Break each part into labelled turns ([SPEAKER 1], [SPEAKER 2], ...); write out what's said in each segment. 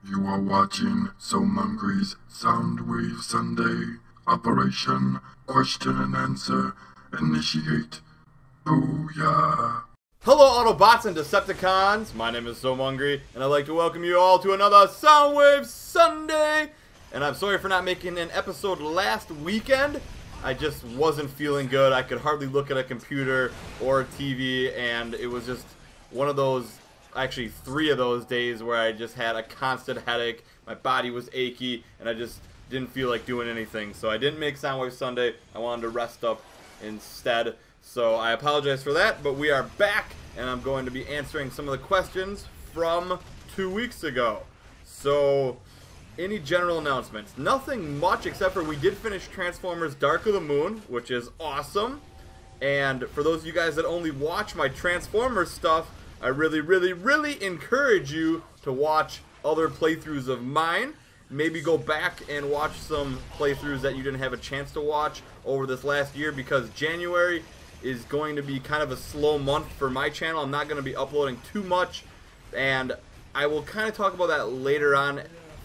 [SPEAKER 1] You are watching Soundwave's Soundwave Sunday. Operation Question and Answer. Initiate. Booyah.
[SPEAKER 2] Hello Autobots and Decepticons, my name is Soumongry, and I'd like to welcome you all to another Soundwave Sunday! And I'm sorry for not making an episode last weekend. I just wasn't feeling good. I could hardly look at a computer or a TV, and it was just one of those, actually 3 of those days where I just had a constant headache, my body was achy, and I just didn't feel like doing anything. So I didn't make Soundwave Sunday. I wanted to rest up instead. So I apologize for that, but we are back, and I'm going to be answering some of the questions from 2 weeks ago. So, any general announcements? Nothing much, except for we did finish Transformers Dark of the Moon, which is awesome. And for those of you guys that only watch my Transformers stuff, I really encourage you to watch other playthroughs of mine. Maybe go back and watch some playthroughs that you didn't have a chance to watch over this last year, because January is going to be kind of a slow month for my channel. I'm not going to be uploading too much, and I will kind of talk about that later on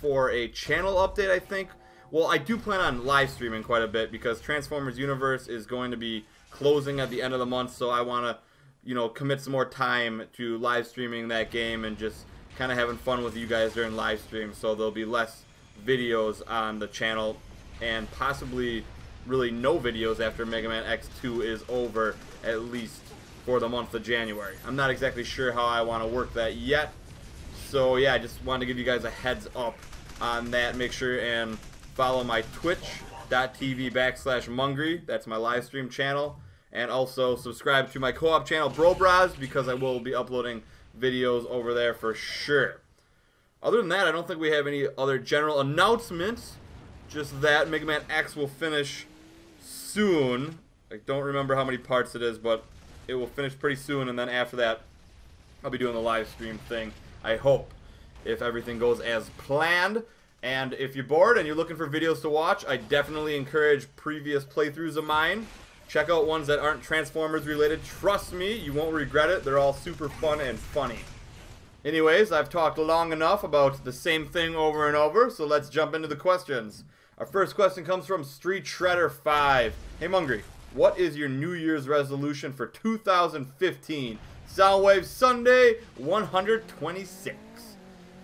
[SPEAKER 2] for a channel update, I think. Well, I do plan on live streaming quite a bit, because Transformers Universe is going to be closing at the end of the month, so I want to, you know, commit some more time to live streaming that game and just kind of having fun with you guys during live stream. So there'll be less videos on the channel, and possibly really no videos after Mega Man X2 is over, at least for the month of January. I'm not exactly sure how I want to work that yet. So yeah, I just wanted to give you guys a heads up on that. Make sure and follow my twitch.tv/Mungry. That's my live stream channel. And also subscribe to my co-op channel, Bros, because I will be uploading videos over there for sure. Other than that, I don't think we have any other general announcements. Just that Mega Man X will finish soon. I don't remember how many parts it is, but it will finish pretty soon, and then after that I'll be doing the live stream thing, I hope, if everything goes as planned. And if you're bored and you're looking for videos to watch, I definitely encourage previous playthroughs of mine. Check out ones that aren't Transformers related. Trust me, you won't regret it. They're all super fun and funny. Anyways, I've talked long enough about the same thing over and over, so let's jump into the questions. Our first question comes from Street Shredder 5. Hey Mungry, what is your New Year's resolution for 2015? Soundwave Sunday 126.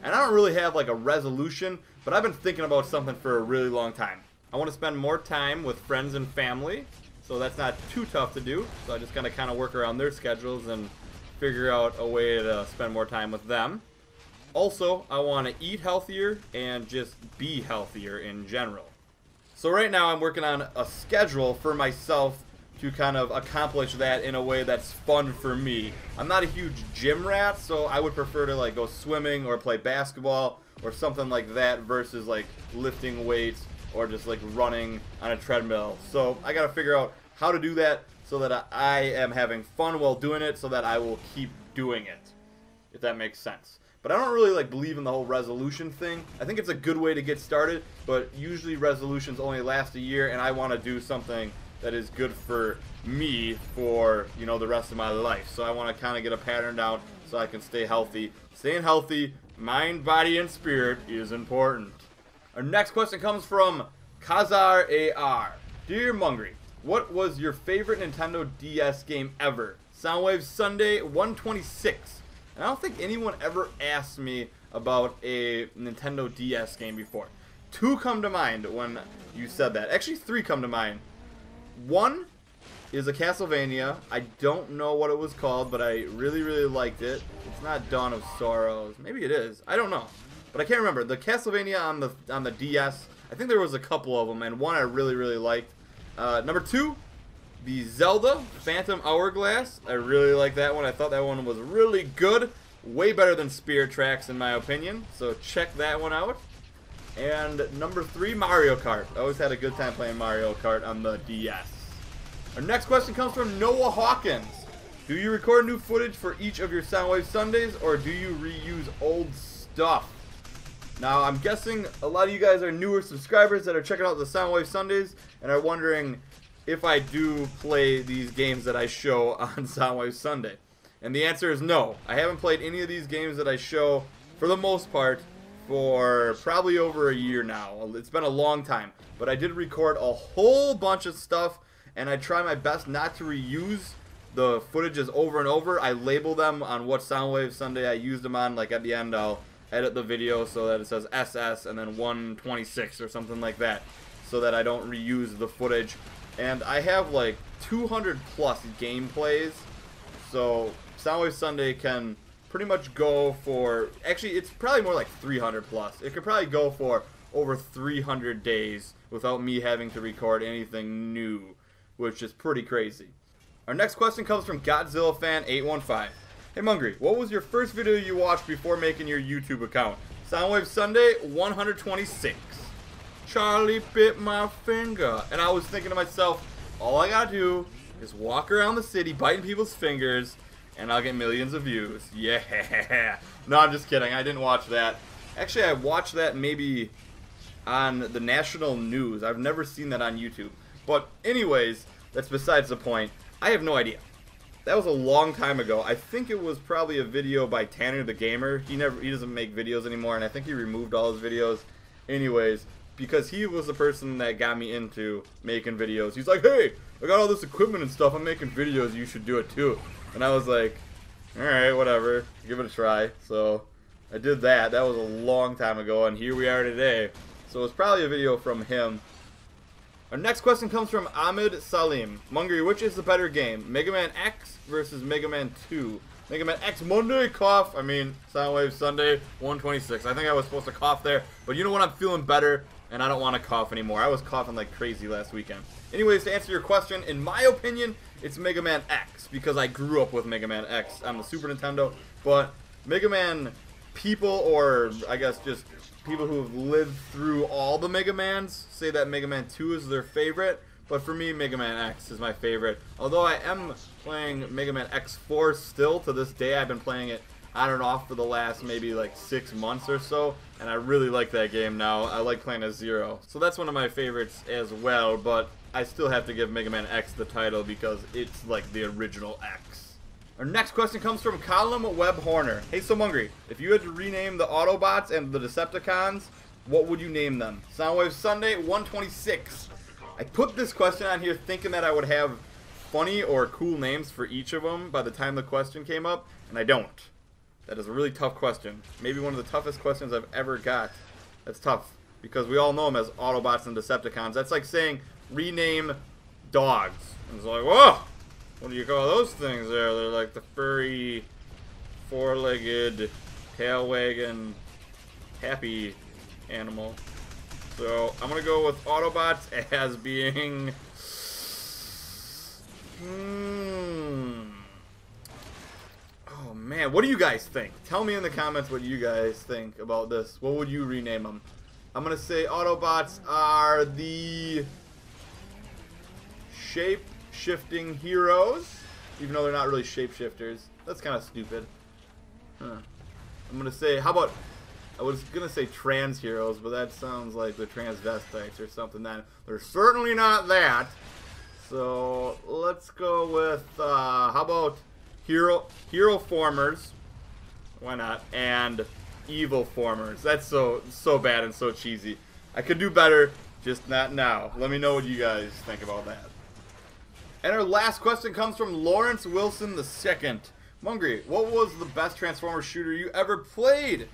[SPEAKER 2] And I don't really have like a resolution, but I've been thinking about something for a really long time. I want to spend more time with friends and family, so that's not too tough to do. So I just gotta kind of work around their schedules and figure out a way to spend more time with them. Also, I want to eat healthier and just be healthier in general. So right now I'm working on a schedule for myself to kind of accomplish that in a way that's fun for me. I'm not a huge gym rat, so I would prefer to like go swimming or play basketball or something like that versus like lifting weights or just like running on a treadmill. So I gotta figure out how to do that so that I am having fun while doing it, so that I will keep doing it, if that makes sense. But I don't really like believe in the whole resolution thing. I think it's a good way to get started, but usually resolutions only last a year, and I want to do something that is good for me for, you know, the rest of my life. So I want to kind of get a pattern down so I can stay healthy. Staying healthy, mind, body, and spirit is important. Our next question comes from Kazar AR. Dear Mungry, what was your favorite Nintendo DS game ever? Soundwave Sunday 126. And I don't think anyone ever asked me about a Nintendo DS game before. 2 come to mind when you said that. Actually, 3 come to mind. One is a Castlevania. I don't know what it was called, but I really liked it. It's not Dawn of Sorrows. Maybe it is. I don't know. But I can't remember. The Castlevania on the DS, I think there was a couple of them, and one I really liked. Number 2, the Zelda Phantom Hourglass. I really like that one. I thought that one was really good. Way better than Spirit Tracks in my opinion. So check that one out. And number 3, Mario Kart. I always had a good time playing Mario Kart on the DS. Our next question comes from Noah Hawkins. Do you record new footage for each of your Soundwave Sundays, or do you reuse old stuff? Now, I'm guessing a lot of you guys are newer subscribers that are checking out the Soundwave Sundays and are wondering if I do play these games that I show on Soundwave Sunday. And the answer is no. I haven't played any of these games that I show, for the most part, for probably over a year now. It's been a long time, but I did record a whole bunch of stuff, and I try my best not to reuse the footages over and over. I label them on what Soundwave Sunday I used them on. Like at the end, I'll edit the video so that it says SS and then 126 or something like that, so that I don't reuse the footage. And I have like 200 plus gameplays, so Soundwave Sunday can pretty much go for, actually it's probably more like 300 plus. It could probably go for over 300 days without me having to record anything new, which is pretty crazy. Our next question comes from Godzilla Fan 815. Hey Mungry, what was your first video you watched before making your YouTube account? Soundwave Sunday 126. Charlie bit my finger. And I was thinking to myself, all I gotta do is walk around the city biting people's fingers and I'll get millions of views. Yeah. No, I'm just kidding. I didn't watch that. Actually, I watched that maybe on the national news. I've never seen that on YouTube. But anyways, that's besides the point. I have no idea. That was a long time ago. I think it was probably a video by Tanner the Gamer. He doesn't make videos anymore, and I think he removed all his videos. Anyways, because he was the person that got me into making videos. He's like, hey, I got all this equipment and stuff. I'm making videos. You should do it too. And I was like, alright, whatever. Give it a try. So I did that. That was a long time ago, and here we are today. So it's probably a video from him. Our next question comes from Ahmed Salim. Mungry, which is the better game? Mega Man X versus Mega Man 2. Mega Man X Monday, cough. I mean, Soundwave Sunday 126. I think I was supposed to cough there, but you know what? I'm feeling better, and I don't want to cough anymore. I was coughing like crazy last weekend. Anyways, to answer your question, in my opinion, it's Mega Man X, because I grew up with Mega Man X on the Super Nintendo, but Mega Man people, or I guess just people who have lived through all the Mega Mans, say that Mega Man 2 is their favorite, but for me, Mega Man X is my favorite. Although I am playing Mega Man X4 still to this day. I've been playing it on and off for the last maybe like 6 months or so, and I really like that game now. I like playing as Zero. So that's one of my favorites as well, but I still have to give Mega Man X the title because it's like the original X. Our next question comes from Colum Webb Horner. Hey, so Mungry, if you had to rename the Autobots and the Decepticons, what would you name them? Soundwave Sunday 126. I put this question on here thinking that I would have funny or cool names for each of them by the time the question came up, and I don't. That is a really tough question. Maybe one of the toughest questions I've ever got. That's tough, because we all know them as Autobots and Decepticons. That's like saying, rename dogs. And it's like, whoa! What do you call those things there? They're like the furry, four-legged, tail-wagging, happy animal. So I'm going to go with Autobots as being... Oh, man. What do you guys think? Tell me in the comments what you guys think about this. What would you rename them? I'm going to say Autobots are the shape-shifting heroes, even though they're not really shapeshifters. That's kind of stupid. I'm going to say, how about... I was going to say trans heroes, but that sounds like the transvestites or something. That they're certainly not that. So let's go with, how about hero formers? Why not? And evil formers. That's so bad and so cheesy. I could do better, just not now. Let me know what you guys think about that. And our last question comes from Lawrence Wilson II. Mungry, what was the best Transformers shooter you ever played?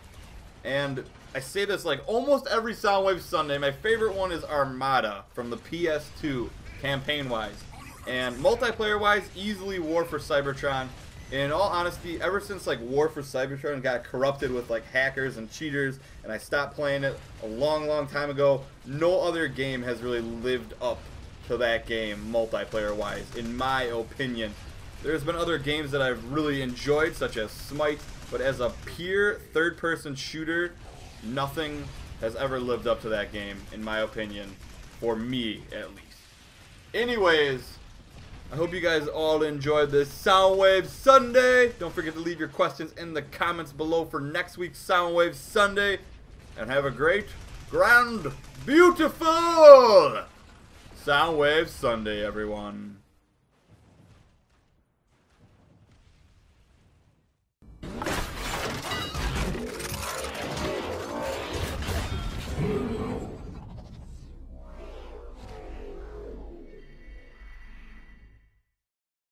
[SPEAKER 2] And I say this like almost every Soundwave Sunday. My favorite one is Armada from the PS2, campaign-wise. And multiplayer-wise, easily War for Cybertron. In all honesty, ever since like War for Cybertron got corrupted with like hackers and cheaters, and I stopped playing it a long time ago, no other game has really lived up to that game multiplayer-wise, in my opinion. There's been other games that I've really enjoyed, such as Smite, but as a pure third-person shooter, nothing has ever lived up to that game, in my opinion, for me at least. Anyways, I hope you guys all enjoyed this Soundwave Sunday. Don't forget to leave your questions in the comments below for next week's Soundwave Sunday. And have a great, grand, beautiful Soundwave Sunday, everyone.